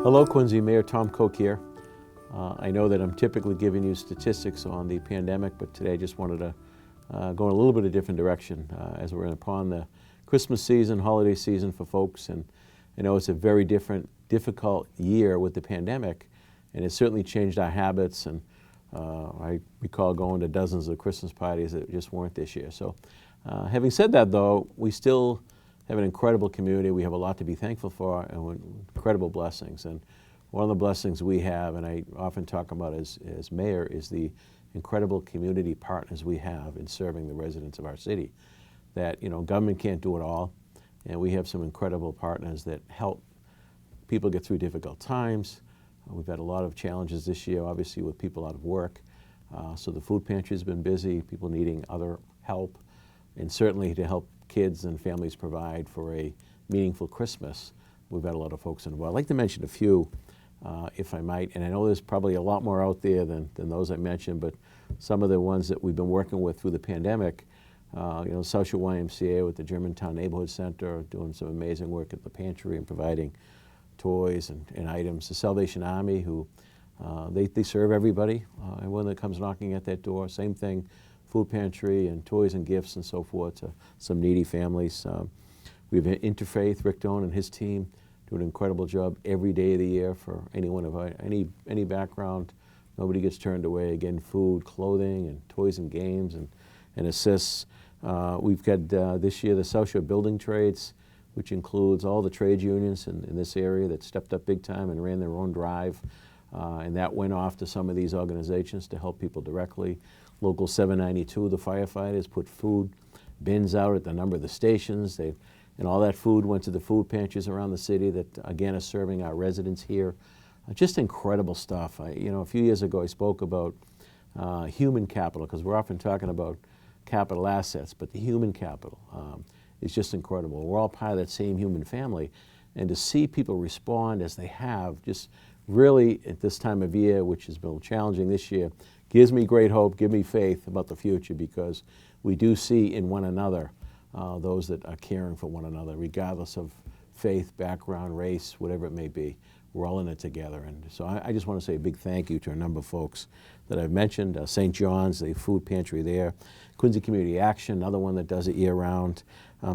Hello, Quincy. Mayor Tom Koch here. I know that I'm typically giving you statistics on the pandemic, but today I just wanted to go in a little bit of a different direction as we're upon the Christmas season, holiday season for folks. And I know it's a very difficult year with the pandemic, and it certainly changed our habits. And I recall going to dozens of Christmas parties that just weren't this year. So having said that, though, we still have an incredible community. We have a lot to be thankful for and incredible blessings. And one of the blessings we have, and I often talk about as mayor, is the incredible community partners we have in serving the residents of our city. That, you know, government can't do it all, and we have some incredible partners that help people get through difficult times. We've had a lot of challenges this year, obviously, with people out of work. So the food pantry has been busy, people needing other help, and certainly to help kids and families provide for a meaningful Christmas. We've had a lot of folks involved. I'd like to mention a few, if I might, and I know there's probably a lot more out there than those I mentioned, but some of the ones that we've been working with through the pandemic, you know, Shore YMCA with the Germantown Neighborhood Center, doing some amazing work at the pantry and providing toys and items. The Salvation Army, who they serve everybody, everyone that comes knocking at that door. Same thing, food pantry and toys and gifts and so forth to some needy families. We have Interfaith, Rick Doane and his team do an incredible job every day of the year for anyone of any background. Nobody gets turned away. Again, food, clothing, and toys and games and assists. We've got this year the South Shore Building Trades, which includes all the trade unions in this area that stepped up big time and ran their own drive. And that went off to some of these organizations to help people directly. Local 792, the firefighters, put food bins out at the number of the stations. And all that food went to the food pantries around the city that, again, are serving our residents here. Just incredible stuff. You know, a few years ago I spoke about human capital, because we're often talking about capital assets, but the human capital is just incredible. We're all part of that same human family, and to see people respond as they have, just really at this time of year, which has been challenging this year, gives me great hope, gives me faith about the future, because we do see in one another those that are caring for one another, regardless of faith, background, race, whatever it may be. We're all in it together. And so I just want to say a big thank you to a number of folks that I've mentioned. St. John's, the food pantry there. Quincy Community Action, another one that does it year-round.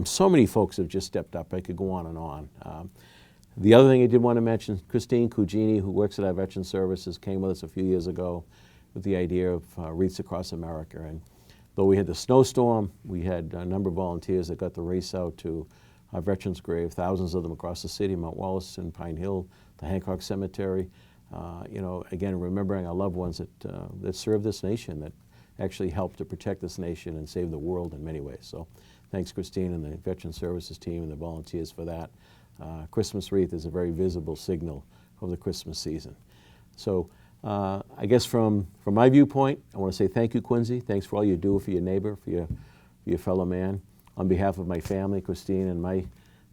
So many folks have just stepped up. I could go on and on. The other thing I did want to mention, Christine Cugini, who works at our Veteran Services, came with us a few years ago with the idea of Wreaths Across America. And though we had the snowstorm, we had a number of volunteers that got the race out to our veterans' grave, thousands of them across the city, Mount Wollaston, Pine Hill, the Hancock Cemetery. You know, again, remembering our loved ones that served this nation, that actually helped to protect this nation and save the world in many ways. So thanks, Christine and the Veteran Services team and the volunteers for that. Christmas wreath is a very visible signal of the Christmas season. So I guess from my viewpoint, I want to say thank you, Quincy. Thanks for all you do for your neighbor, for your fellow man. On behalf of my family, Christine, and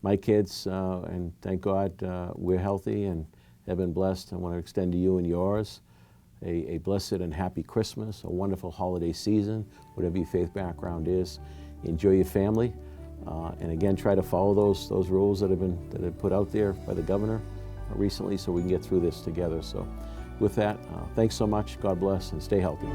my kids, and thank God we're healthy and have been blessed. I want to extend to you and yours a blessed and happy Christmas, a wonderful holiday season, whatever your faith background is. Enjoy your family, and again, try to follow those rules that have been put out there by the governor recently, so we can get through this together. So with that, thanks so much. God bless, and stay healthy.